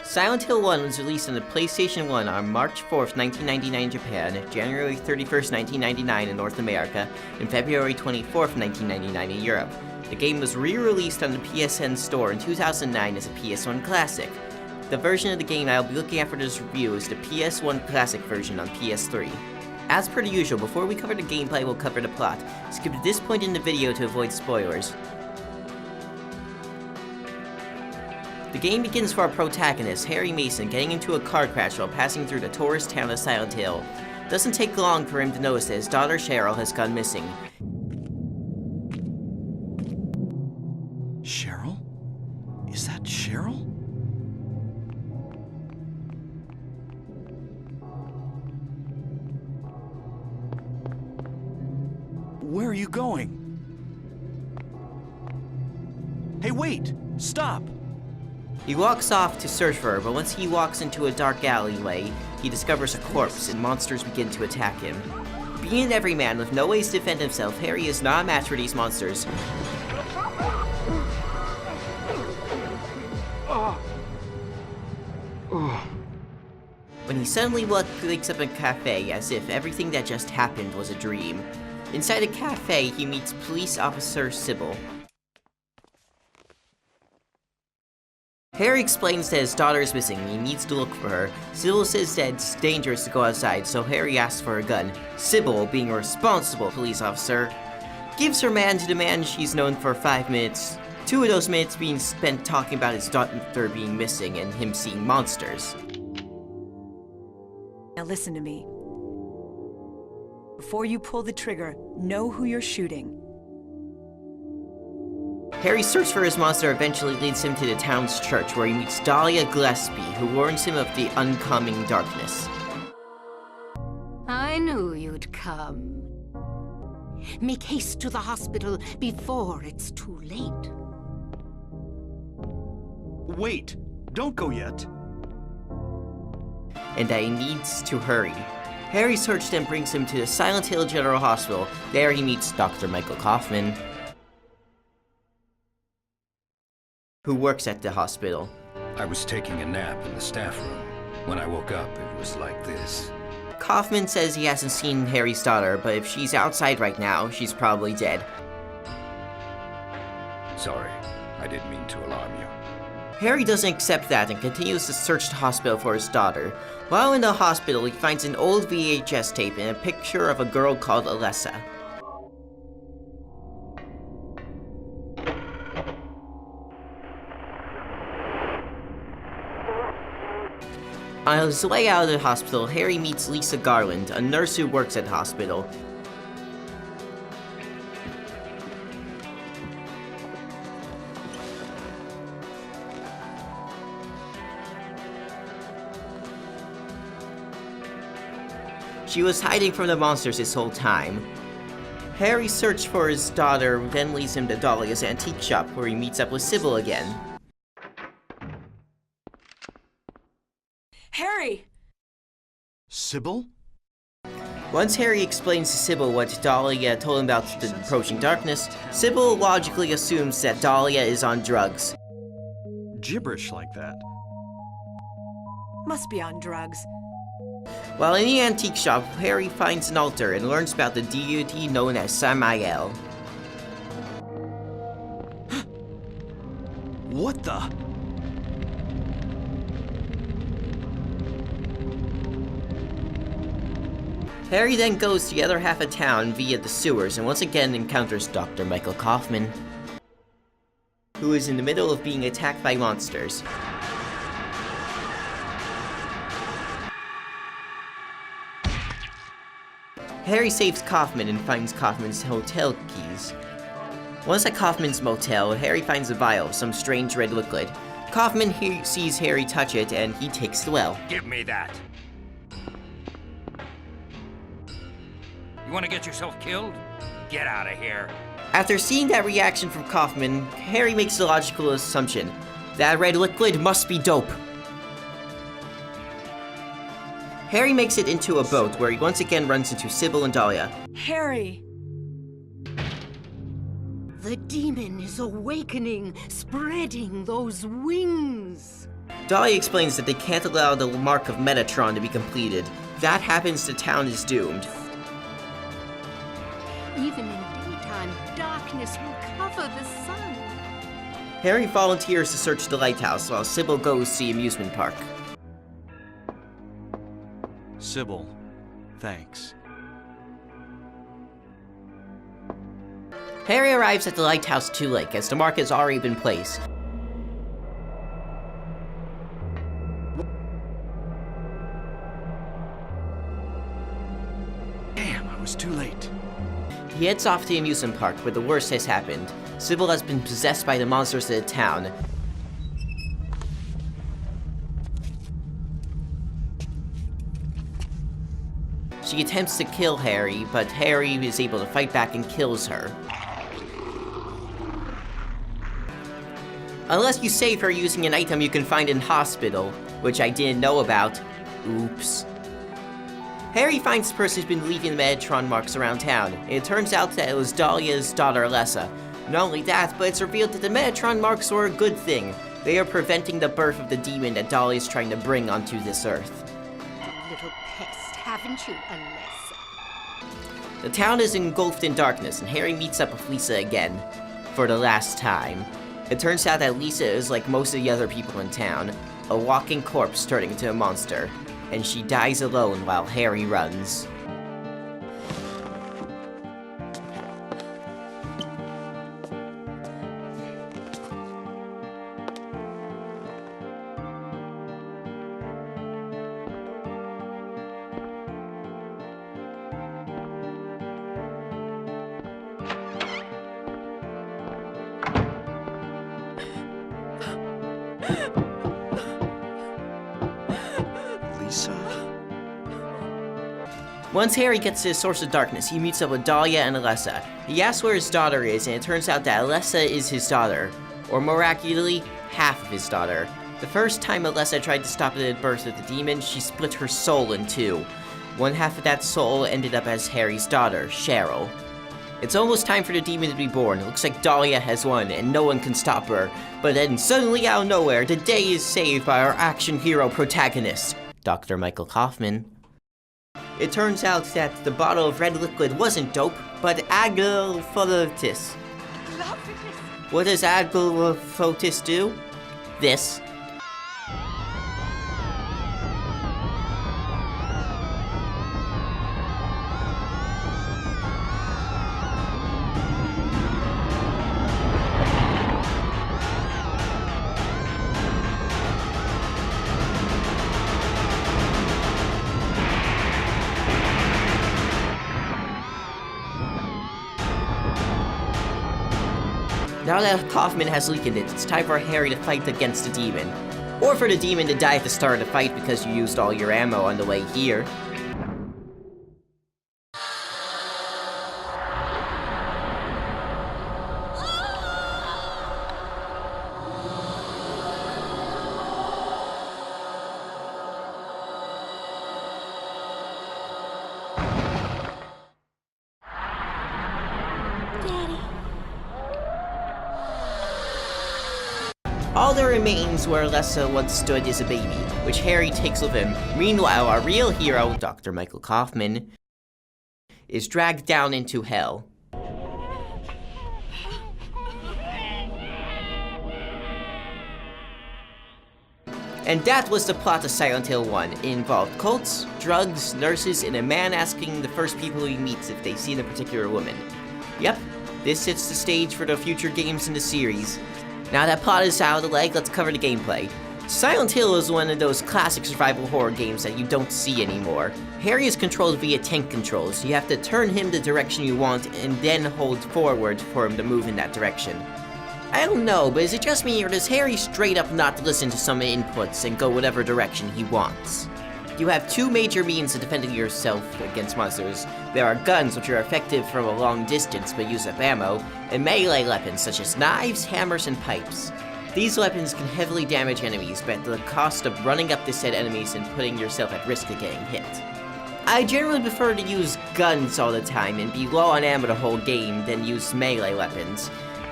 Silent Hill 1 was released on the PlayStation 1 on March 4th, 1999 in Japan, January 31st, 1999 in North America, and February 24th, 1999 in Europe. The game was re-released on the PSN store in 2009 as a PS1 Classic. The version of the game I'll be looking at for this review is the PS1 Classic version on PS3. As per the usual, before we cover the gameplay, we'll cover the plot. Skip to this point in the video to avoid spoilers. The game begins for our protagonist, Harry Mason, getting into a car crash while passing through the tourist town of Silent Hill. Doesn't take long for him to notice that his daughter Cheryl has gone missing. Cheryl? Is that Cheryl? Where are you going? Hey, wait! Stop! He walks off to search for her, but once he walks into a dark alleyway, he discovers a corpse and monsters begin to attack him. Being an everyman with no ways to defend himself, Harry is not a match for these monsters. When he suddenly wakes up in a cafe as if everything that just happened was a dream. Inside a cafe, he meets police officer Sybil. Harry explains that his daughter is missing and he needs to look for her. Sybil says that it's dangerous to go outside, so Harry asks for a gun. Sybil, being a responsible police officer, gives her man to the man she's known for 5 minutes. 2 of those minutes being spent talking about his daughter being missing and him seeing monsters. Now listen to me. Before you pull the trigger, know who you're shooting. Harry's search for his monster eventually leads him to the town's church, where he meets Dahlia Gillespie, who warns him of the oncoming darkness. I knew you'd come. Make haste to the hospital before it's too late. Wait! Don't go yet! And that he needs to hurry. Harry's search then brings him to the Silent Hill General Hospital. There he meets Dr. Michael Kaufman, who works at the hospital. I was taking a nap in the staff room. When I woke up, it was like this. Kaufman says he hasn't seen Harry's daughter, but if she's outside right now, she's probably dead. Sorry, I didn't mean to alarm you. Harry doesn't accept that and continues to search the hospital for his daughter. While in the hospital, he finds an old VHS tape and a picture of a girl called Alessa. On his way out of the hospital, Harry meets Lisa Garland, a nurse who works at the hospital. She was hiding from the monsters this whole time. Harry's search for his daughter then leads him to Dahlia's antique shop, where he meets up with Sybil again. Harry! Sybil? Once Harry explains to Sybil what Dahlia told him about the approaching darkness, Sybil logically assumes that Dahlia is on drugs. Gibberish like that. Must be on drugs. While in the antique shop, Harry finds an altar and learns about the deity known as Samael. What the? Harry then goes to the other half of town via the sewers and once again encounters Dr. Michael Kaufman, who is in the middle of being attacked by monsters. Harry saves Kaufman and finds Kaufman's hotel keys. Once at Kaufman's motel, Harry finds a vial, some strange red liquid. Kaufman sees Harry touch it and he takes the well. Give me that! You want to get yourself killed? Get out of here. After seeing that reaction from Kaufman, Harry makes the logical assumption. That red liquid must be dope. Harry makes it into a boat where he once again runs into Sybil and Dahlia. Harry! The demon is awakening, spreading those wings. Dahlia explains that they can't allow the mark of Metatron to be completed. If that happens, the town is doomed. Even in daytime, darkness will cover the sun. Harry volunteers to search the lighthouse while Sybil goes to the amusement park. Sybil, thanks. Harry arrives at the lighthouse too late, as the mark has already been placed. Damn, I was too late. He heads off to the amusement park, where the worst has happened. Sybil has been possessed by the monsters of the town. She attempts to kill Harry, but Harry is able to fight back and kills her. Unless you save her using an item you can find in hospital, which I didn't know about. Oops. Harry finds the person who's been leaving the Metatron marks around town, and it turns out that it was Dahlia's daughter Alessa. Not only that, but it's revealed that the Metatron marks were a good thing. They are preventing the birth of the demon that Dahlia is trying to bring onto this earth. Little pest, haven't you, Alessa? The town is engulfed in darkness, and Harry meets up with Lisa again, for the last time. It turns out that Lisa is like most of the other people in town, a walking corpse turning into a monster, and she dies alone while Harry runs. Lisa? Once Harry gets to the source of darkness, he meets up with Dahlia and Alessa. He asks where his daughter is, and it turns out that Alessa is his daughter, or more accurately, half of his daughter. The first time Alessa tried to stop the birth of the demon, she split her soul in two. One half of that soul ended up as Harry's daughter, Cheryl. It's almost time for the demon to be born. It looks like Dahlia has won, and no one can stop her. But then, suddenly out of nowhere, the day is saved by our action hero protagonist, Dr. Michael Kaufman. It turns out that the bottle of red liquid wasn't dope, but aglyphotis. What does aglyphotis do? This. Now that Kaufman has weakened it, it's time for Harry to fight against the demon. Or for the demon to die at the start of the fight because you used all your ammo on the way here. All that remains where Alessa once stood is a baby, which Harry takes with him. Meanwhile, our real hero, Dr. Michael Kaufman, is dragged down into hell. And that was the plot of Silent Hill 1. It involved cults, drugs, nurses, and a man asking the first people he meets if they've seen a particular woman. Yep, this sets the stage for the future games in the series. Now that plot is out of the way, let's cover the gameplay. Silent Hill is one of those classic survival horror games that you don't see anymore. Harry is controlled via tank controls. You have to turn him the direction you want and then hold forward for him to move in that direction. I don't know, but is it just me or does Harry straight up not listen to some inputs and go whatever direction he wants? You have two major means of defending yourself against monsters. There are guns, which are effective from a long distance but use up ammo, and melee weapons such as knives, hammers, and pipes. These weapons can heavily damage enemies, but at the cost of running up to said enemies and putting yourself at risk of getting hit. I generally prefer to use guns all the time and be low on ammo the whole game than use melee weapons.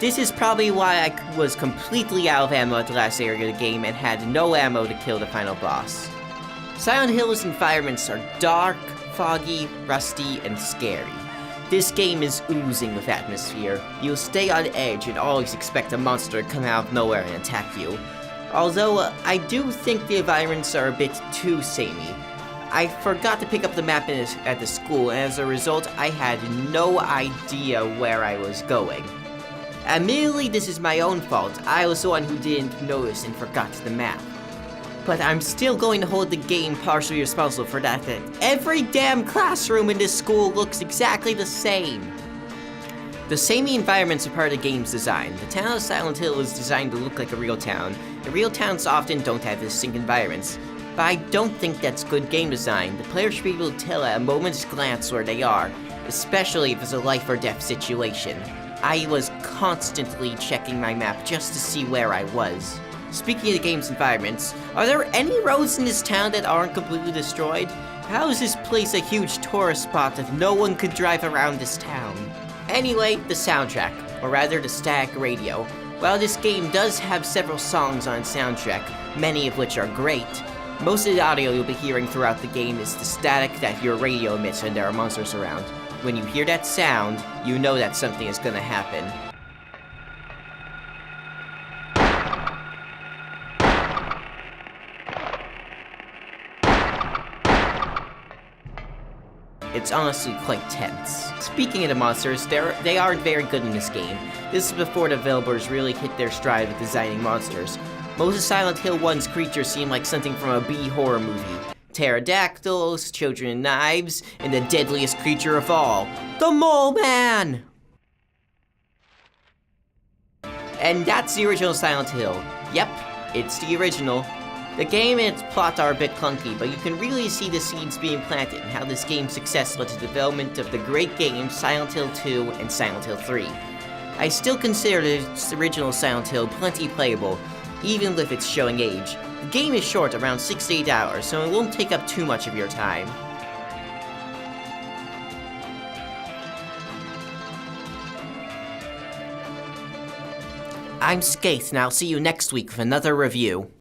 This is probably why I was completely out of ammo at the last area of the game and had no ammo to kill the final boss. Silent Hill's environments are dark, foggy, rusty, and scary. This game is oozing with atmosphere. You'll stay on edge and always expect a monster to come out of nowhere and attack you. Although, I do think the environments are a bit too samey. I forgot to pick up the map at the school, and as a result, I had no idea where I was going. Admittedly, this is my own fault. I was the one who didn't notice and forgot the map. But I'm still going to hold the game partially responsible for that every damn classroom in this school looks exactly the same. The samey environments are part of the game's design. The town of Silent Hill is designed to look like a real town, and real towns often don't have distinct environments. But I don't think that's good game design. The player should be able to tell at a moment's glance where they are, especially if it's a life or death situation. I was constantly checking my map just to see where I was. Speaking of the game's environments, are there any roads in this town that aren't completely destroyed? How is this place a huge tourist spot if no one could drive around this town? Anyway, the soundtrack, or rather the static radio. While this game does have several songs on its soundtrack, many of which are great, most of the audio you'll be hearing throughout the game is the static that your radio emits when there are monsters around. When you hear that sound, you know that something is gonna happen. It's honestly quite tense. Speaking of the monsters, they aren't very good in this game. This is before the developers really hit their stride with designing monsters. Most of Silent Hill 1's creatures seem like something from a B horror movie. Pterodactyls, children and knives, and the deadliest creature of all, the Mole Man! And that's the original Silent Hill. Yep, it's the original. The game and its plot are a bit clunky, but you can really see the seeds being planted and how this game's success led to the development of the great games Silent Hill 2 and Silent Hill 3. I still consider the original Silent Hill plenty playable, even with its showing age. The game is short, around 6 to 8 hours, so it won't take up too much of your time. I'm Skeith, and I'll see you next week with another review.